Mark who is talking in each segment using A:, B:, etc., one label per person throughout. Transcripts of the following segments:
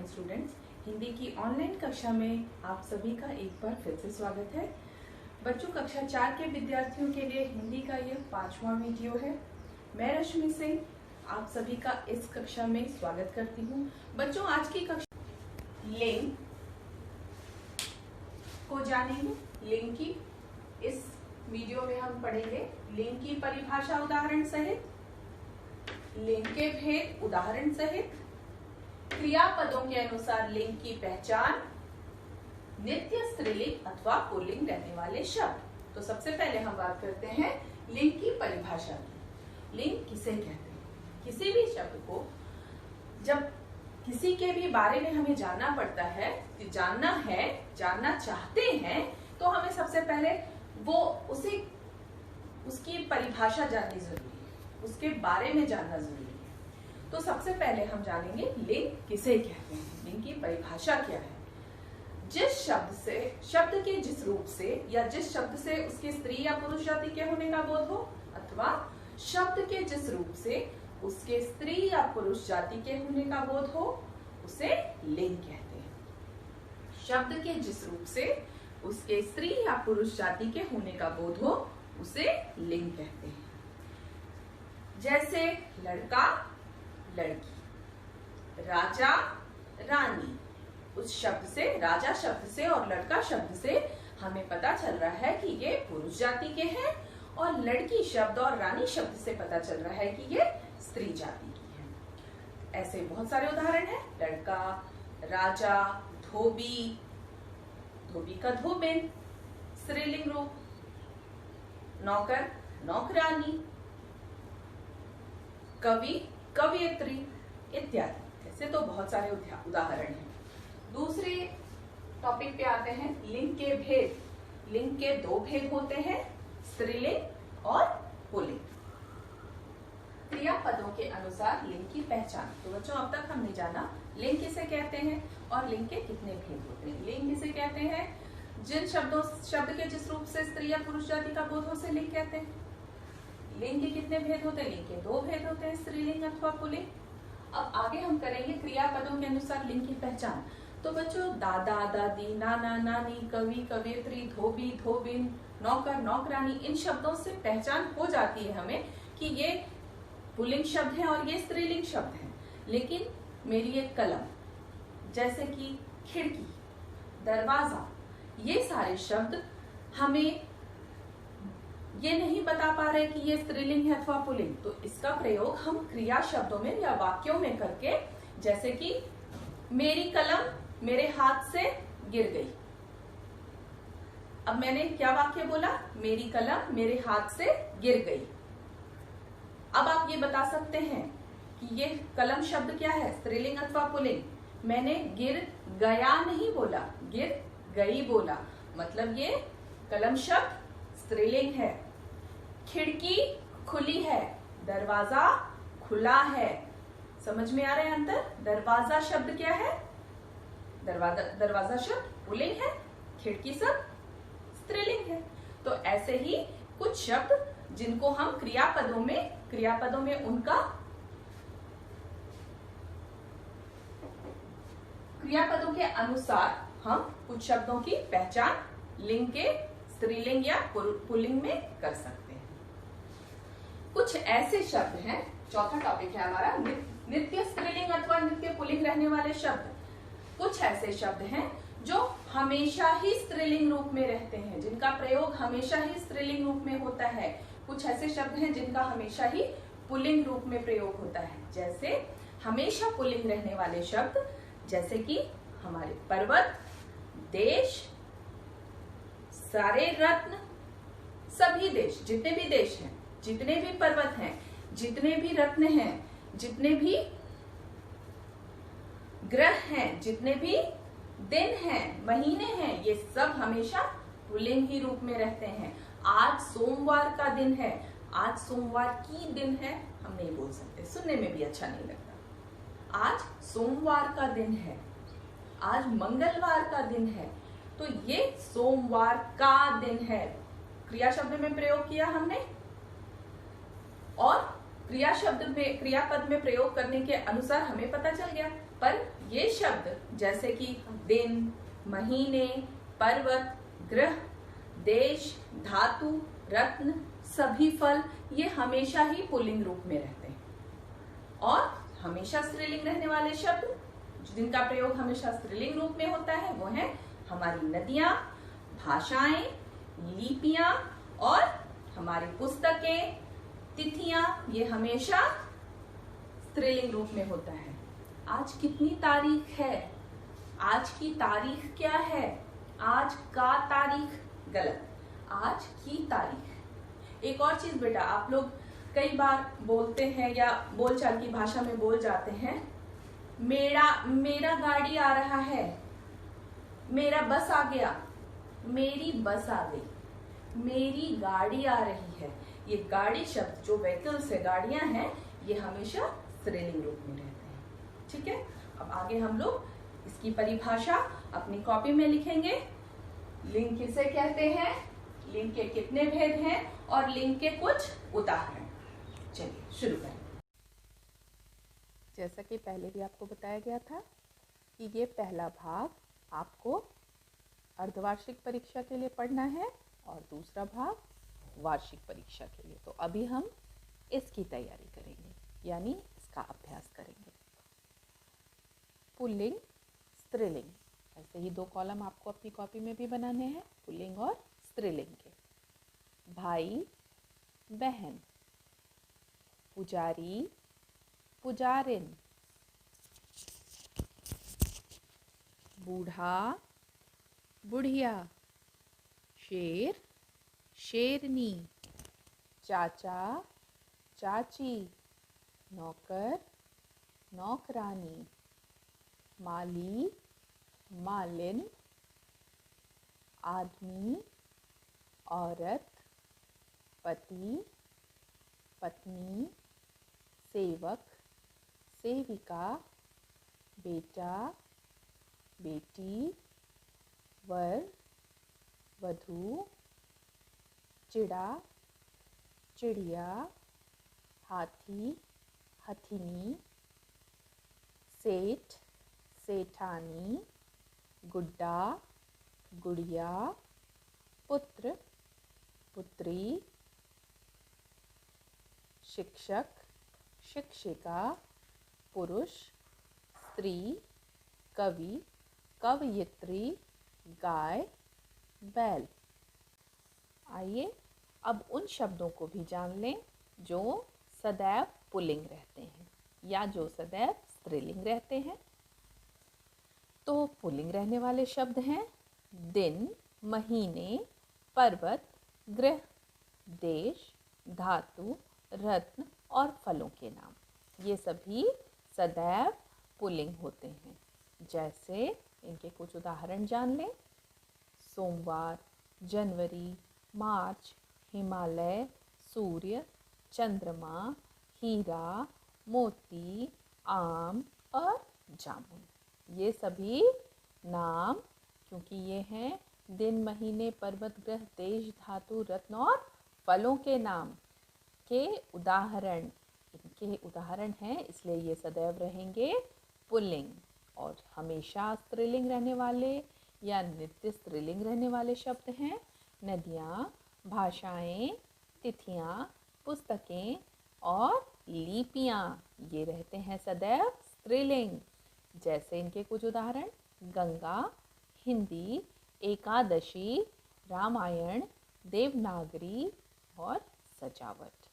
A: Morning students. Hindi की online कक्षा में आप सभी का एक बार फिर से स्वागत है। बच्चों, कक्षा 4 के विद्यार्थियों के लिए हिंदी का यह 5वां वीडियो है। मैं रश्मि सिंह आप सभी का इस कक्षा में स्वागत करती हूँ। बच्चों, आज की कक्षा लिंग को जानेंगे। लिंग की इस वीडियो में हम पढ़ेंगे लिंग की परिभाषा उदाहरण सहित, लिंग के भेद उदाहरण सहित, क्रियापदों के अनुसार लिंग की पहचान, नित्य स्त्रीलिंग अथवा पुल्लिंग रहने वाले शब्द। तो सबसे पहले हम बात करते हैं लिंग की परिभाषा की। लिंग किसे कहते हैं? किसी भी शब्द को जब किसी के भी बारे में हमें जानना पड़ता है, जानना चाहते हैं, तो हमें सबसे पहले वो उसकी परिभाषा जाननी जरूरी है, उसके बारे में जानना जरूरी है। तो सबसे पहले हम जानेंगे लिंग किसे कहते हैं, लिंग की परिभाषा क्या है। जिस शब्द के जिस रूप से या जिस शब्द से उसके स्त्री या पुरुष जाति के होने का बोध हो, अथवा शब्द के जिस रूप से उसके स्त्री या पुरुष जाति के होने का बोध हो, उसे लिंग कहते हैं। शब्द के जिस रूप से उसके स्त्री या पुरुष जाति के होने का बोध हो, उसे लिंग कहते हैं। जैसे लड़का, लड़की, राजा, रानी। उस शब्द से, राजा शब्द से और लड़का शब्द से हमें पता चल रहा है कि ये पुरुष जाति के हैं, और लड़की शब्द और रानी शब्द से पता चल रहा है कि ये स्त्री जाति की है। ऐसे बहुत सारे उदाहरण हैं। लड़का, राजा, धोबी, धोबी का धोबिन, स्त्रीलिंग रूप, नौकर, नौकरानी, कवि, कवयित्री इत्यादि। ऐसे तो बहुत सारे उदाहरण हैं। दूसरे टॉपिक पे आते हैं, लिंग के भेद। लिंग के दो भेद होते हैं, स्त्रीलिंग और पुल्लिंग। क्रियापदों के अनुसार लिंग की पहचान। तो बच्चों, अब तक हमने जाना लिंग किसे कहते हैं और लिंग के कितने भेद होते हैं। लिंग किसे कहते हैं? जिन शब्द के जिस रूप से स्त्री या पुरुष जाति का बोध हो, उसे लिंग कहते हैं। लिंग के कितने भेद होते हैं? लिंग के दो भेद होते हैं, स्त्रीलिंग अथवा पुल्लिंग। अब आगे हम करेंगे क्रियापदों के अनुसार लिंग की पहचान। तो बच्चों, दादा, दादी, नाना, नानी, कवि, कवयित्री, धोबी, धोबिन, नौकर, नौकरानी, इन शब्दों से पहचान हो जाती है हमें कि ये पुल्लिंग शब्द हैं और ये स्त्रीलिंग शब्द हैं। लेकिन मेरी एक कलम, जैसे कि खिड़की, दरवाजा, ये सारे शब्द हमें ये नहीं बता पा रहे कि ये स्त्रीलिंग है अथवा पुल्लिंग। तो इसका प्रयोग हम क्रिया शब्दों में या वाक्यों में करके, जैसे कि मेरी कलम मेरे हाथ से गिर गई। अब मैंने क्या वाक्य बोला? मेरी कलम मेरे हाथ से गिर गई। अब आप ये बता सकते हैं कि ये कलम शब्द क्या है, स्त्रीलिंग अथवा पुल्लिंग? मैंने गिर गया नहीं बोला, गिर गई बोला, मतलब ये कलम शब्द स्त्रीलिंग है। खिड़की खुली है, दरवाजा खुला है। समझ में आ रहा है अंतर? दरवाजा शब्द क्या है? दरवाजा शब्द पुल्लिंग है, खिड़की शब्द स्त्रीलिंग है। तो ऐसे ही कुछ शब्द जिनको हम क्रियापदों में उनका क्रियापदों के अनुसार हम कुछ शब्दों की पहचान लिंग के स्त्रीलिंग या पुल्लिंग में कर सकते हैं। कुछ ऐसे शब्द हैं, चौथा टॉपिक है हमारा, नित्य स्त्रीलिंग अथवा नित्य पुल्लिंग रहने वाले शब्द। कुछ ऐसे शब्द हैं जो हमेशा ही स्त्रीलिंग रूप में रहते हैं, जिनका प्रयोग हमेशा ही स्त्रीलिंग रूप में होता है। कुछ ऐसे शब्द हैं जिनका हमेशा ही पुल्लिंग रूप में प्रयोग होता है। जैसे हमेशा पुल्लिंग रहने वाले शब्द, जैसे कि हमारे पर्वत, देश, सारे रत्न, सभी देश, जितने भी देश हैं, जितने भी पर्वत हैं, जितने भी रत्न हैं, जितने भी ग्रह हैं, जितने भी दिन हैं, महीने हैं, ये सब हमेशा पुल्लिंग ही रूप में रहते हैं। आज सोमवार का दिन है, आज सोमवार की दिन है, हम नहीं बोल सकते, सुनने में भी अच्छा नहीं लगता। आज सोमवार का दिन है, आज मंगलवार का दिन है, तो ये सोमवार का दिन है, क्रिया शब्द में प्रयोग किया हमने। और क्रियापद में प्रयोग करने के अनुसार हमें पता चल गया। पर ये शब्द जैसे कि दिन, महीने, पर्वत, ग्रह, देश, धातु, रत्न, सभी फल, ये हमेशा ही पुल्लिंग रूप में रहते हैं। और हमेशा स्त्रीलिंग रहने वाले शब्द जिनका प्रयोग हमेशा स्त्रीलिंग रूप में होता है वो है हमारी नदियां, भाषाएं, लिपियां और हमारी पुस्तकें, तिथियां, ये हमेशा स्त्रीलिंग रूप में होता है। आज कितनी तारीख है? आज की तारीख क्या है? आज का तारीख गलत, आज की तारीख। एक और चीज बेटा, आप लोग कई बार बोलते हैं या बोलचाल की भाषा में बोल जाते हैं, मेरा गाड़ी आ रहा है, मेरा बस आ गया, मेरी बस आ गई, मेरी गाड़ी आ रही है। ये गाड़ी शब्द जो व्हीकल्स है, गाड़ियां हैं, ये हमेशा स्त्रीलिंग रूप में रहते हैं। ठीक है, अब आगे हम लोग इसकी परिभाषा अपनी कॉपी में लिखेंगे। लिंग किसे कहते हैं, लिंग के कितने भेद हैं और लिंग के कुछ उदाहरण। चलिए शुरू करें।
B: जैसा कि पहले भी आपको बताया गया था कि ये पहला भाग आपको अर्धवार्षिक परीक्षा के लिए पढ़ना है और दूसरा भाग वार्षिक परीक्षा के लिए। तो अभी हम इसकी तैयारी करेंगे, यानी इसका अभ्यास करेंगे। पुल्लिंग, स्त्रीलिंग, ऐसे ही 2 कॉलम आपको अपनी कॉपी में भी बनाने हैं, पुल्लिंग और स्त्रीलिंग के। भाई, बहन, पुजारी, पुजारिन, बूढ़ा, बुढ़िया, शेर, शेरनी, चाचा, चाची, नौकर, नौकरानी, माली, मालिन, आदमी, औरत, पति, पत्नी, सेवक, सेविका, बेटा, बेटी, वर, वधू, चिड़ा, चिड़िया, हाथी, हथिनी, सेठ, सेठानी, गुड्डा, गुड़िया, पुत्र, पुत्री, शिक्षक, शिक्षिका, पुरुष, स्त्री, कवि, कवयित्री, गाय, बैल। आइए अब उन शब्दों को भी जान लें जो सदैव पुल्लिंग रहते हैं या जो सदैव स्त्रीलिंग रहते हैं। तो पुल्लिंग रहने वाले शब्द हैं दिन, महीने, पर्वत, ग्रह, देश, धातु, रत्न और फलों के नाम। ये सभी सदैव पुल्लिंग होते हैं। जैसे इनके कुछ उदाहरण जान लें। सोमवार, जनवरी, मार्च, हिमालय, सूर्य, चंद्रमा, हीरा, मोती, आम और जामुन। ये सभी नाम, क्योंकि ये हैं दिन, महीने, पर्वत, ग्रह, देश, धातु, रत्न और फलों के नाम के उदाहरण, इनके उदाहरण हैं, इसलिए ये सदैव रहेंगे पुल्लिंग। और हमेशा स्त्रीलिंग रहने वाले या नित्य स्त्रीलिंग रहने वाले शब्द हैं नदियाँ, भाषाएं, तिथियाँ, पुस्तकें और लिपियाँ। ये रहते हैं सदैव स्त्रीलिंग। जैसे इनके कुछ उदाहरण: गंगा, हिंदी, एकादशी, रामायण, देवनागरी और सजावट।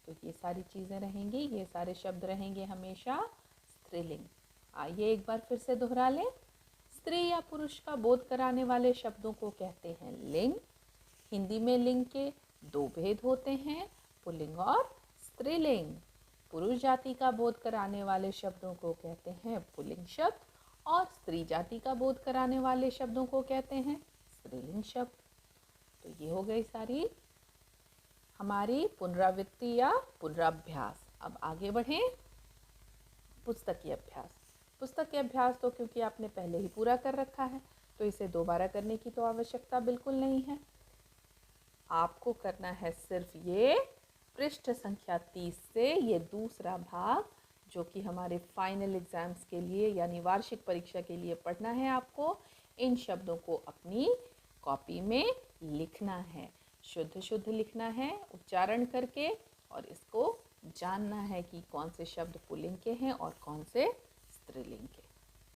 B: तो ये सारी चीज़ें रहेंगी, ये सारे शब्द रहेंगे हमेशा स्त्रीलिंग। आइए एक बार फिर से दोहरा लें। स्त्री या पुरुष का बोध कराने वाले शब्दों को कहते हैं लिंग। हिंदी में लिंग के 2 भेद होते हैं, पुल्लिंग और स्त्रीलिंग। पुरुष जाति का बोध कराने वाले शब्दों को कहते हैं पुल्लिंग शब्द और स्त्री जाति का बोध कराने वाले शब्दों को कहते हैं स्त्रीलिंग शब्द। तो ये हो गई सारी हमारी पुनरावृत्ति या पुनराभ्यास। अब आगे बढ़ें। पुस्तकीय अभ्यास। पुस्तकीय अभ्यास तो क्योंकि आपने पहले ही पूरा कर रखा है, तो इसे दोबारा करने की तो आवश्यकता बिल्कुल नहीं है। आपको करना है सिर्फ ये पृष्ठ संख्या 30 से ये दूसरा भाग जो कि हमारे फाइनल एग्जाम्स के लिए यानी वार्षिक परीक्षा के लिए पढ़ना है आपको। इन शब्दों को अपनी कॉपी में लिखना है, शुद्ध शुद्ध लिखना है उच्चारण करके, और इसको जानना है कि कौन से शब्द पुल्लिंग के हैं और कौन से स्त्रीलिंग के।